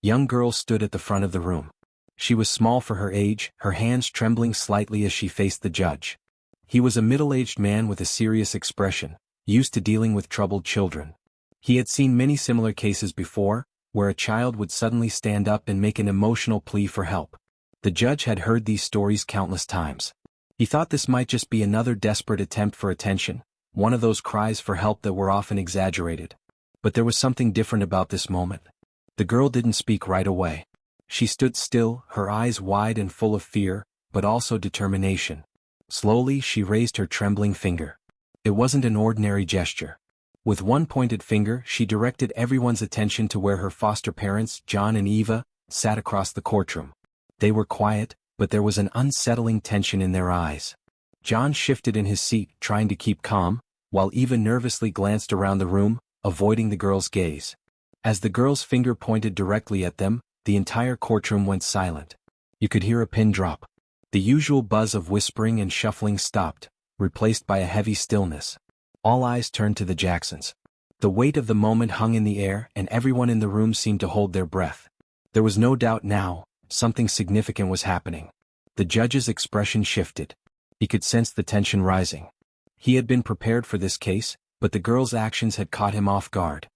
young girl stood at the front of the room. She was small for her age, her hands trembling slightly as she faced the judge. He was a middle-aged man with a serious expression, used to dealing with troubled children. He had seen many similar cases before, where a child would suddenly stand up and make an emotional plea for help. The judge had heard these stories countless times. He thought this might just be another desperate attempt for attention, one of those cries for help that were often exaggerated. But there was something different about this moment. The girl didn't speak right away. She stood still, her eyes wide and full of fear, but also determination. Slowly she raised her trembling finger. It wasn't an ordinary gesture. With one pointed finger she directed everyone's attention to where her foster parents, John and Eva, sat across the courtroom. They were quiet, but there was an unsettling tension in their eyes. John shifted in his seat, trying to keep calm, while Eva nervously glanced around the room, avoiding the girl's gaze. As the girl's finger pointed directly at them, the entire courtroom went silent. You could hear a pin drop. The usual buzz of whispering and shuffling stopped, replaced by a heavy stillness. All eyes turned to the Jacksons. The weight of the moment hung in the air, and everyone in the room seemed to hold their breath. There was no doubt now, something significant was happening. The judge's expression shifted. He could sense the tension rising. He had been prepared for this case, but the girl's actions had caught him off guard.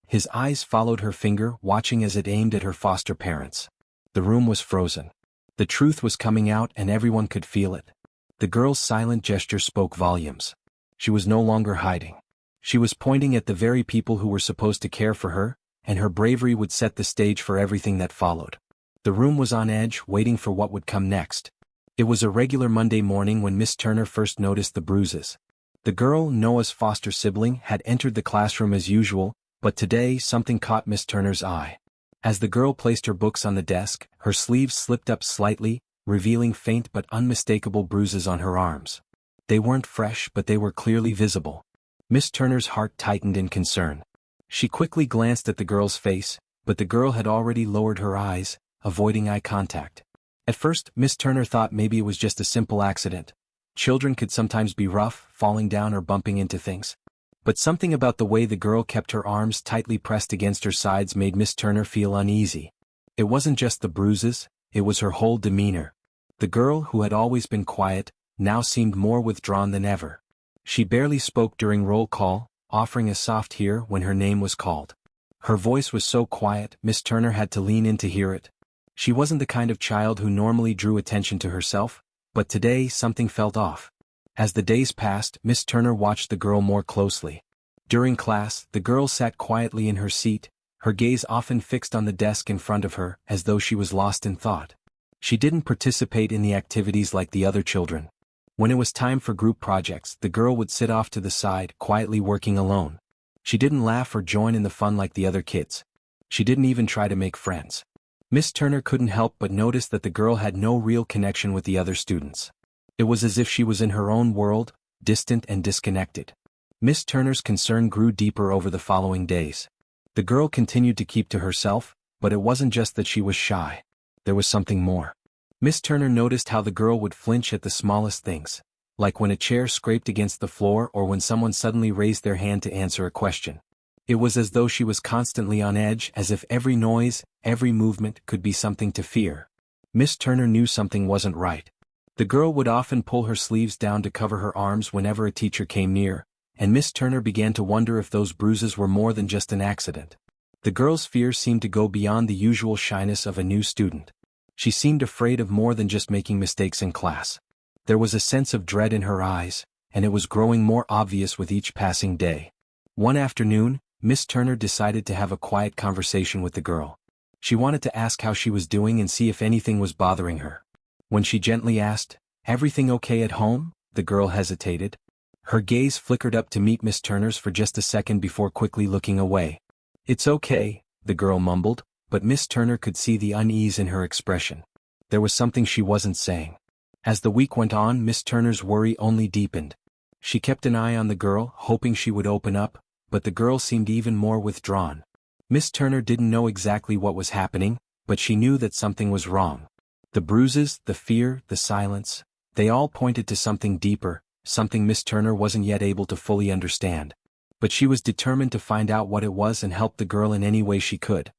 His eyes followed her finger, watching as it aimed at her foster parents. The room was frozen. The truth was coming out and everyone could feel it. The girl's silent gesture spoke volumes. She was no longer hiding. She was pointing at the very people who were supposed to care for her, and her bravery would set the stage for everything that followed. The room was on edge, waiting for what would come next. It was a regular Monday morning when Miss Turner first noticed the bruises. The girl, Noah's foster sibling, had entered the classroom as usual, but today something caught Miss Turner's eye. As the girl placed her books on the desk, her sleeves slipped up slightly, revealing faint but unmistakable bruises on her arms. They weren't fresh, but they were clearly visible. Miss Turner's heart tightened in concern. She quickly glanced at the girl's face, but the girl had already lowered her eyes, avoiding eye contact. At first, Miss Turner thought maybe it was just a simple accident. Children could sometimes be rough, falling down or bumping into things. But something about the way the girl kept her arms tightly pressed against her sides made Miss Turner feel uneasy. It wasn't just the bruises, it was her whole demeanor. The girl, who had always been quiet, now seemed more withdrawn than ever. She barely spoke during roll call, offering a soft "here" when her name was called. Her voice was so quiet, Miss Turner had to lean in to hear it. She wasn't the kind of child who normally drew attention to herself, but today something felt off. As the days passed, Miss Turner watched the girl more closely. During class, the girl sat quietly in her seat, her gaze often fixed on the desk in front of her, as though she was lost in thought. She didn't participate in the activities like the other children. When it was time for group projects, the girl would sit off to the side, quietly working alone. She didn't laugh or join in the fun like the other kids. She didn't even try to make friends. Miss Turner couldn't help but notice that the girl had no real connection with the other students. It was as if she was in her own world, distant and disconnected. Miss Turner's concern grew deeper over the following days. The girl continued to keep to herself, but it wasn't just that she was shy. There was something more. Miss Turner noticed how the girl would flinch at the smallest things, like when a chair scraped against the floor or when someone suddenly raised their hand to answer a question. It was as though she was constantly on edge, as if every noise, every movement could be something to fear. Miss Turner knew something wasn't right. The girl would often pull her sleeves down to cover her arms whenever a teacher came near, and Miss Turner began to wonder if those bruises were more than just an accident. The girl's fear seemed to go beyond the usual shyness of a new student. She seemed afraid of more than just making mistakes in class. There was a sense of dread in her eyes, and it was growing more obvious with each passing day. One afternoon, Miss Turner decided to have a quiet conversation with the girl. She wanted to ask how she was doing and see if anything was bothering her. When she gently asked, "Everything okay at home?" the girl hesitated. Her gaze flickered up to meet Miss Turner's for just a second before quickly looking away. "It's okay," the girl mumbled, but Miss Turner could see the unease in her expression. There was something she wasn't saying. As the week went on, Miss Turner's worry only deepened. She kept an eye on the girl, hoping she would open up, but the girl seemed even more withdrawn. Miss Turner didn't know exactly what was happening, but she knew that something was wrong. The bruises, the fear, the silence, they all pointed to something deeper, something Miss Turner wasn't yet able to fully understand. But she was determined to find out what it was and help the girl in any way she could.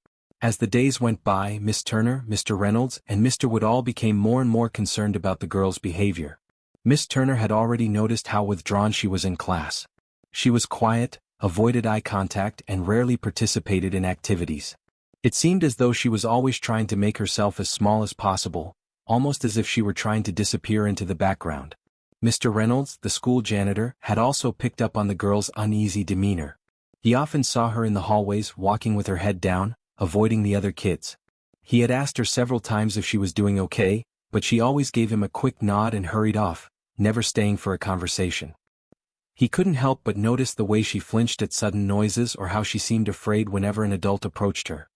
As the days went by, Miss Turner, Mr. Reynolds, and Mr. Wood all became more and more concerned about the girl's behavior. Miss Turner had already noticed how withdrawn she was in class. She was quiet, avoided eye contact, and rarely participated in activities. It seemed as though she was always trying to make herself as small as possible, almost as if she were trying to disappear into the background. Mr. Reynolds, the school janitor, had also picked up on the girl's uneasy demeanor. He often saw her in the hallways walking with her head down, avoiding the other kids. He had asked her several times if she was doing okay, but she always gave him a quick nod and hurried off, never staying for a conversation. He couldn't help but notice the way she flinched at sudden noises or how she seemed afraid whenever an adult approached her.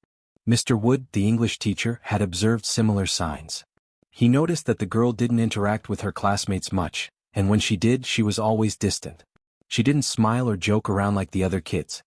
Mr. Wood, the English teacher, had observed similar signs. He noticed that the girl didn't interact with her classmates much, and when she did, she was always distant. She didn't smile or joke around like the other kids.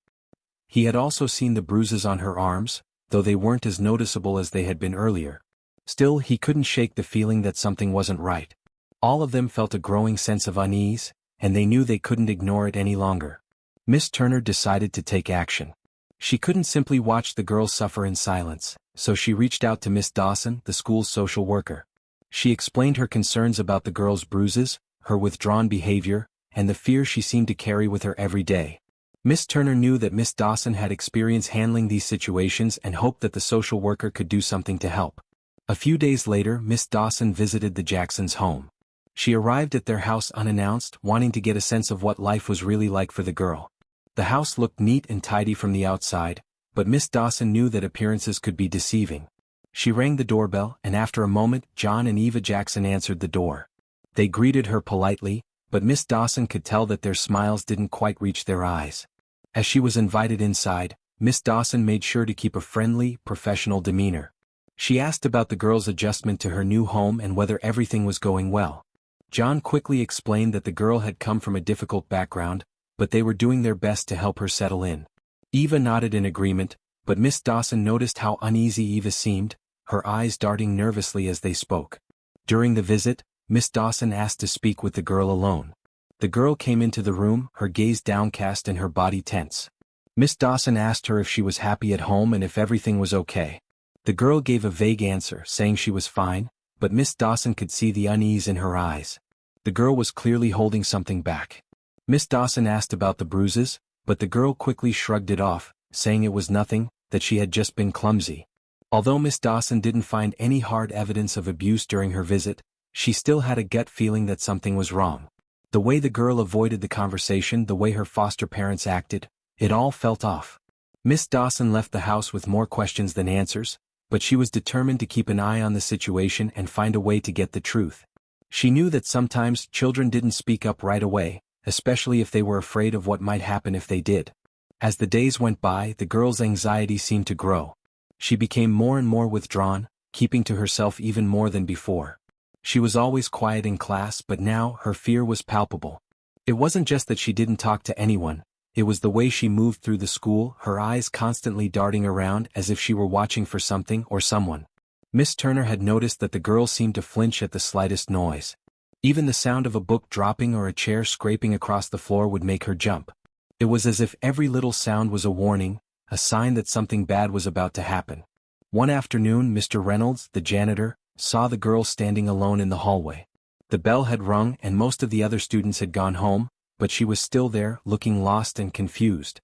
He had also seen the bruises on her arms, though they weren't as noticeable as they had been earlier. Still, he couldn't shake the feeling that something wasn't right. All of them felt a growing sense of unease, and they knew they couldn't ignore it any longer. Miss Turner decided to take action. She couldn't simply watch the girl suffer in silence, so she reached out to Miss Dawson, the school's social worker. She explained her concerns about the girl's bruises, her withdrawn behavior, and the fear she seemed to carry with her every day. Miss Turner knew that Miss Dawson had experience handling these situations and hoped that the social worker could do something to help. A few days later, Miss Dawson visited the Jacksons' home. She arrived at their house unannounced, wanting to get a sense of what life was really like for the girl. The house looked neat and tidy from the outside, but Miss Dawson knew that appearances could be deceiving. She rang the doorbell, and after a moment, John and Eva Jackson answered the door. They greeted her politely, but Miss Dawson could tell that their smiles didn't quite reach their eyes. As she was invited inside, Miss Dawson made sure to keep a friendly, professional demeanor. She asked about the girl's adjustment to her new home and whether everything was going well. John quickly explained that the girl had come from a difficult background, but they were doing their best to help her settle in. Eva nodded in agreement, but Miss Dawson noticed how uneasy Eva seemed, her eyes darting nervously as they spoke. During the visit, Miss Dawson asked to speak with the girl alone. The girl came into the room, her gaze downcast and her body tense. Miss Dawson asked her if she was happy at home and if everything was okay. The girl gave a vague answer, saying she was fine, but Miss Dawson could see the unease in her eyes. The girl was clearly holding something back. Miss Dawson asked about the bruises, but the girl quickly shrugged it off, saying it was nothing, that she had just been clumsy. Although Miss Dawson didn't find any hard evidence of abuse during her visit, she still had a gut feeling that something was wrong. The way the girl avoided the conversation, the way her foster parents acted, it all felt off. Miss Dawson left the house with more questions than answers, but she was determined to keep an eye on the situation and find a way to get the truth. She knew that sometimes children didn't speak up right away, especially if they were afraid of what might happen if they did. As the days went by, the girl's anxiety seemed to grow. She became more and more withdrawn, keeping to herself even more than before. She was always quiet in class, but now her fear was palpable. It wasn't just that she didn't talk to anyone, it was the way she moved through the school, her eyes constantly darting around as if she were watching for something or someone. Miss Turner had noticed that the girl seemed to flinch at the slightest noise. Even the sound of a book dropping or a chair scraping across the floor would make her jump. It was as if every little sound was a warning, a sign that something bad was about to happen. One afternoon, Mr. Reynolds, the janitor, saw the girl standing alone in the hallway. The bell had rung and most of the other students had gone home, but she was still there, looking lost and confused.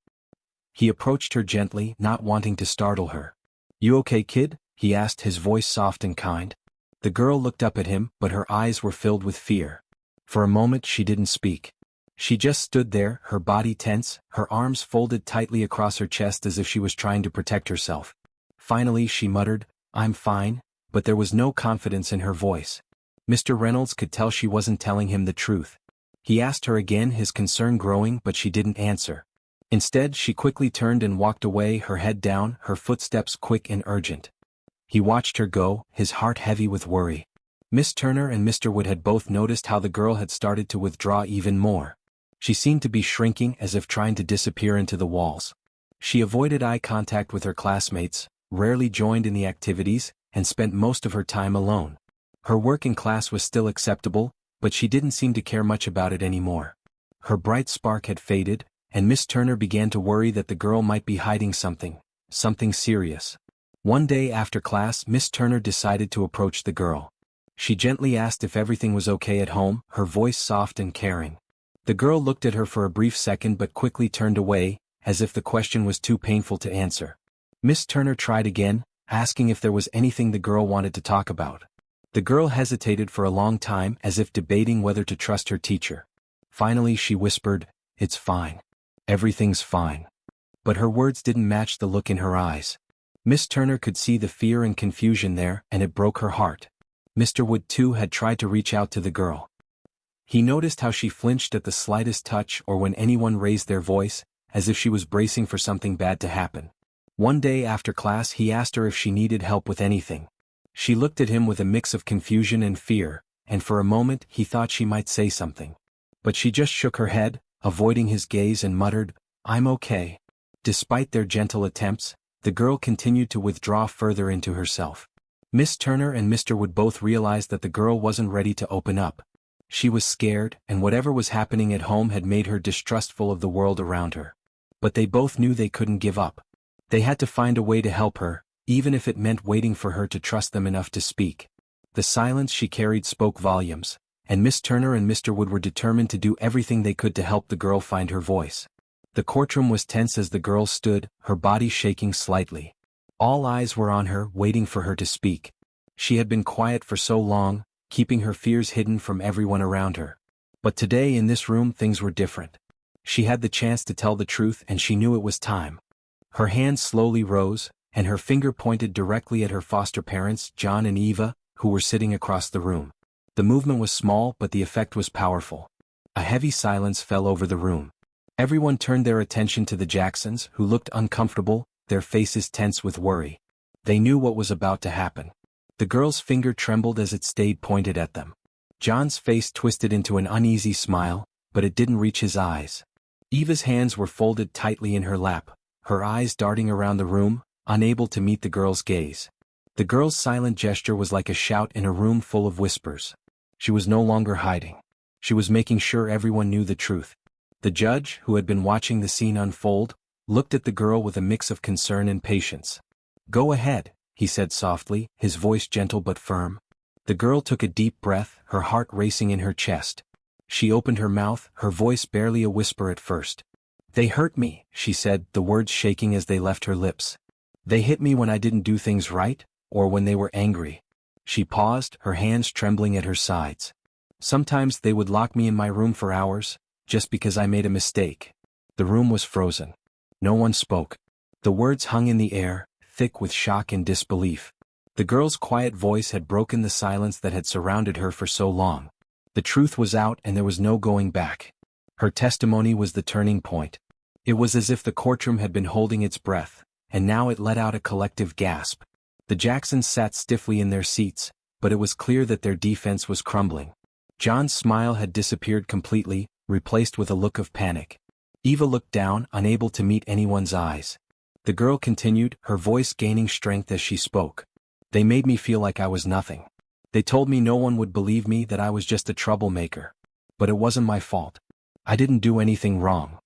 He approached her gently, not wanting to startle her. "You okay, kid?" he asked, his voice soft and kind. The girl looked up at him, but her eyes were filled with fear. For a moment she didn't speak. She just stood there, her body tense, her arms folded tightly across her chest as if she was trying to protect herself. Finally she muttered, "I'm fine," but there was no confidence in her voice. Mr. Reynolds could tell she wasn't telling him the truth. He asked her again, his concern growing, but she didn't answer. Instead, she quickly turned and walked away, her head down, her footsteps quick and urgent. He watched her go, his heart heavy with worry. Miss Turner and Mr. Wood had both noticed how the girl had started to withdraw even more. She seemed to be shrinking, as if trying to disappear into the walls. She avoided eye contact with her classmates, rarely joined in the activities, and spent most of her time alone. Her work in class was still acceptable, but she didn't seem to care much about it anymore. Her bright spark had faded, and Miss Turner began to worry that the girl might be hiding something serious. One day after class, Miss Turner decided to approach the girl. She gently asked if everything was okay at home, her voice soft and caring. The girl looked at her for a brief second but quickly turned away, as if the question was too painful to answer. Miss Turner tried again, asking if there was anything the girl wanted to talk about. The girl hesitated for a long time, as if debating whether to trust her teacher. Finally she whispered, "It's fine. Everything's fine." But her words didn't match the look in her eyes. Miss Turner could see the fear and confusion there, and it broke her heart. Mr. Wood too had tried to reach out to the girl. He noticed how she flinched at the slightest touch or when anyone raised their voice, as if she was bracing for something bad to happen. One day after class he asked her if she needed help with anything. She looked at him with a mix of confusion and fear, and for a moment he thought she might say something. But she just shook her head, avoiding his gaze, and muttered, "I'm okay." Despite their gentle attempts, the girl continued to withdraw further into herself. Miss Turner and Mr. Wood both realized that the girl wasn't ready to open up. She was scared, and whatever was happening at home had made her distrustful of the world around her. But they both knew they couldn't give up. They had to find a way to help her, even if it meant waiting for her to trust them enough to speak. The silence she carried spoke volumes, and Miss Turner and Mr. Wood were determined to do everything they could to help the girl find her voice. The courtroom was tense as the girl stood, her body shaking slightly. All eyes were on her, waiting for her to speak. She had been quiet for so long, keeping her fears hidden from everyone around her. But today in this room things were different. She had the chance to tell the truth, and she knew it was time. Her hand slowly rose, and her finger pointed directly at her foster parents, John and Eva, who were sitting across the room. The movement was small, but the effect was powerful. A heavy silence fell over the room. Everyone turned their attention to the Jacksons, who looked uncomfortable, their faces tense with worry. They knew what was about to happen. The girl's finger trembled as it stayed pointed at them. John's face twisted into an uneasy smile, but it didn't reach his eyes. Eva's hands were folded tightly in her lap, her eyes darting around the room, unable to meet the girl's gaze. The girl's silent gesture was like a shout in a room full of whispers. She was no longer hiding. She was making sure everyone knew the truth. The judge, who had been watching the scene unfold, looked at the girl with a mix of concern and patience. "Go ahead," he said softly, his voice gentle but firm. The girl took a deep breath, her heart racing in her chest. She opened her mouth, her voice barely a whisper at first. "They hurt me," she said, the words shaking as they left her lips. "They hit me when I didn't do things right, or when they were angry." She paused, her hands trembling at her sides. "Sometimes they would lock me in my room for hours, just because I made a mistake." The room was frozen. No one spoke. The words hung in the air, thick with shock and disbelief. The girl's quiet voice had broken the silence that had surrounded her for so long. The truth was out, and there was no going back. Her testimony was the turning point. It was as if the courtroom had been holding its breath, and now it let out a collective gasp. The Jacksons sat stiffly in their seats, but it was clear that their defense was crumbling. John's smile had disappeared completely, replaced with a look of panic. Eva looked down, unable to meet anyone's eyes. The girl continued, her voice gaining strength as she spoke. "They made me feel like I was nothing. They told me no one would believe me, that I was just a troublemaker. But it wasn't my fault. I didn't do anything wrong."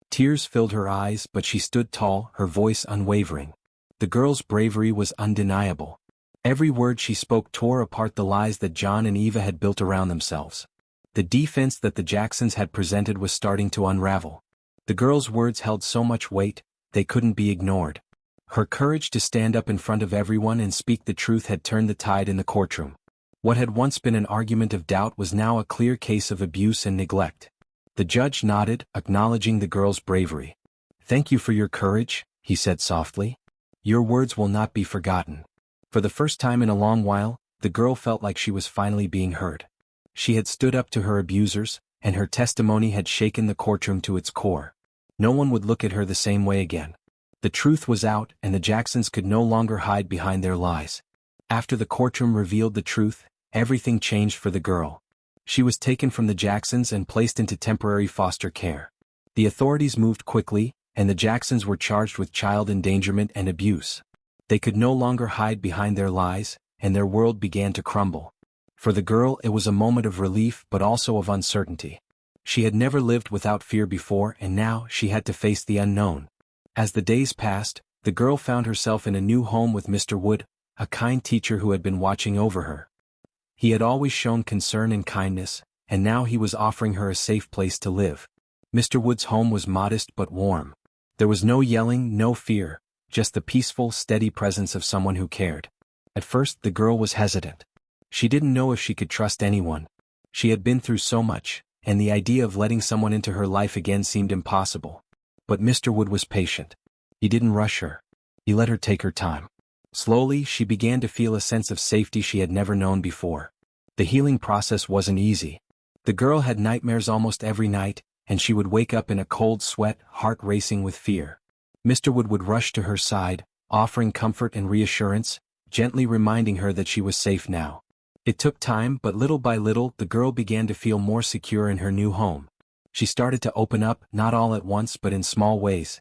Tears filled her eyes, but she stood tall, her voice unwavering. The girl's bravery was undeniable. Every word she spoke tore apart the lies that John and Eva had built around themselves. The defense that the Jacksons had presented was starting to unravel. The girl's words held so much weight, they couldn't be ignored. Her courage to stand up in front of everyone and speak the truth had turned the tide in the courtroom. What had once been an argument of doubt was now a clear case of abuse and neglect. The judge nodded, acknowledging the girl's bravery. "Thank you for your courage," he said softly. "Your words will not be forgotten." For the first time in a long while, the girl felt like she was finally being heard. She had stood up to her abusers, and her testimony had shaken the courtroom to its core. No one would look at her the same way again. The truth was out, and the Jacksons could no longer hide behind their lies. After the courtroom revealed the truth, everything changed for the girl. She was taken from the Jacksons and placed into temporary foster care. The authorities moved quickly, and the Jacksons were charged with child endangerment and abuse. They could no longer hide behind their lies, and their world began to crumble. For the girl it was a moment of relief but also of uncertainty. She had never lived without fear before, and now she had to face the unknown. As the days passed, the girl found herself in a new home with Mr. Wood, a kind teacher who had been watching over her. He had always shown concern and kindness, and now he was offering her a safe place to live. Mr. Wood's home was modest but warm. There was no yelling, no fear, just the peaceful, steady presence of someone who cared. At first, the girl was hesitant. She didn't know if she could trust anyone. She had been through so much, and the idea of letting someone into her life again seemed impossible. But Mr. Wood was patient. He didn't rush her. He let her take her time. Slowly, she began to feel a sense of safety she had never known before. The healing process wasn't easy. The girl had nightmares almost every night, and she would wake up in a cold sweat, heart racing with fear. Mr. Wood would rush to her side, offering comfort and reassurance, gently reminding her that she was safe now. It took time, but little by little, the girl began to feel more secure in her new home. She started to open up, not all at once but in small ways.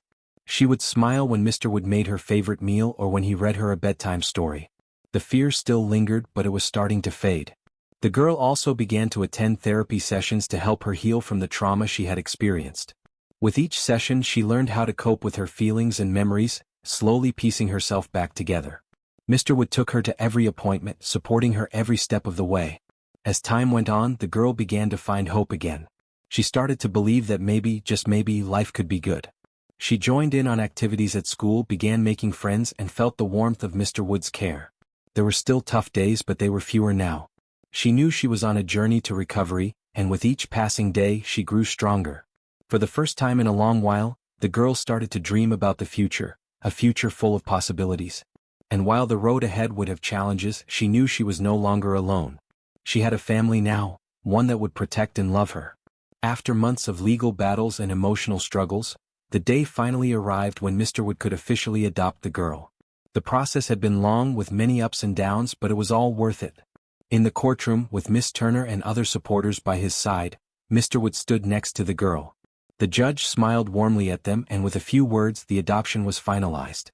She would smile when Mr. Wood made her favorite meal or when he read her a bedtime story. The fear still lingered, but it was starting to fade. The girl also began to attend therapy sessions to help her heal from the trauma she had experienced. With each session, she learned how to cope with her feelings and memories, slowly piecing herself back together. Mr. Wood took her to every appointment, supporting her every step of the way. As time went on, the girl began to find hope again. She started to believe that maybe, just maybe, life could be good. She joined in on activities at school, began making friends, and felt the warmth of Mr. Wood's care. There were still tough days, but they were fewer now. She knew she was on a journey to recovery, and with each passing day, she grew stronger. For the first time in a long while, the girl started to dream about the future, a future full of possibilities. And while the road ahead would have challenges, she knew she was no longer alone. She had a family now, one that would protect and love her. After months of legal battles and emotional struggles, the day finally arrived when Mr. Wood could officially adopt the girl. The process had been long with many ups and downs, but it was all worth it. In the courtroom, with Miss Turner and other supporters by his side, Mr. Wood stood next to the girl. The judge smiled warmly at them, and with a few words the adoption was finalized.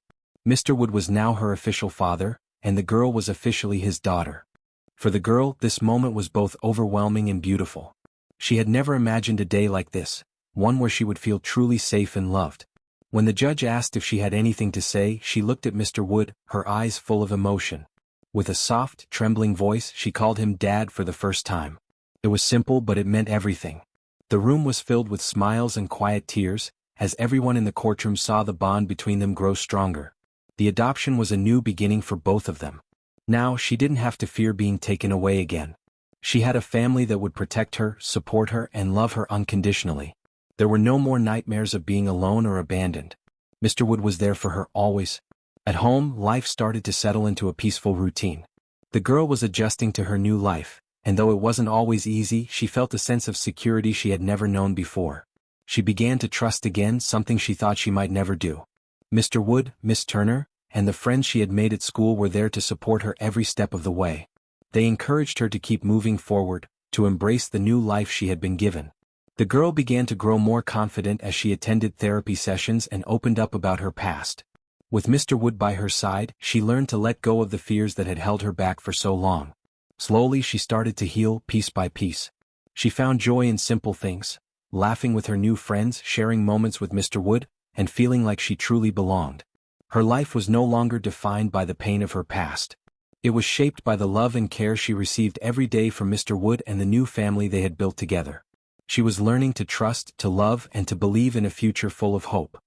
Mr. Wood was now her official father, and the girl was officially his daughter. For the girl, this moment was both overwhelming and beautiful. She had never imagined a day like this, one where she would feel truly safe and loved. When the judge asked if she had anything to say, she looked at Mr. Wood, her eyes full of emotion. With a soft, trembling voice, she called him Dad for the first time. It was simple, but it meant everything. The room was filled with smiles and quiet tears, as everyone in the courtroom saw the bond between them grow stronger. The adoption was a new beginning for both of them. Now she didn't have to fear being taken away again. She had a family that would protect her, support her, and love her unconditionally. There were no more nightmares of being alone or abandoned. Mr. Wood was there for her always. At home, life started to settle into a peaceful routine. The girl was adjusting to her new life, and though it wasn't always easy, she felt a sense of security she had never known before. She began to trust again, something she thought she might never do. Mr. Wood, Miss Turner, and the friends she had made at school were there to support her every step of the way. They encouraged her to keep moving forward, to embrace the new life she had been given. The girl began to grow more confident as she attended therapy sessions and opened up about her past. With Mr. Wood by her side, she learned to let go of the fears that had held her back for so long. Slowly she started to heal, piece by piece. She found joy in simple things, laughing with her new friends, sharing moments with Mr. Wood, and feeling like she truly belonged. Her life was no longer defined by the pain of her past. It was shaped by the love and care she received every day from Mr. Wood and the new family they had built together. She was learning to trust, to love, and to believe in a future full of hope.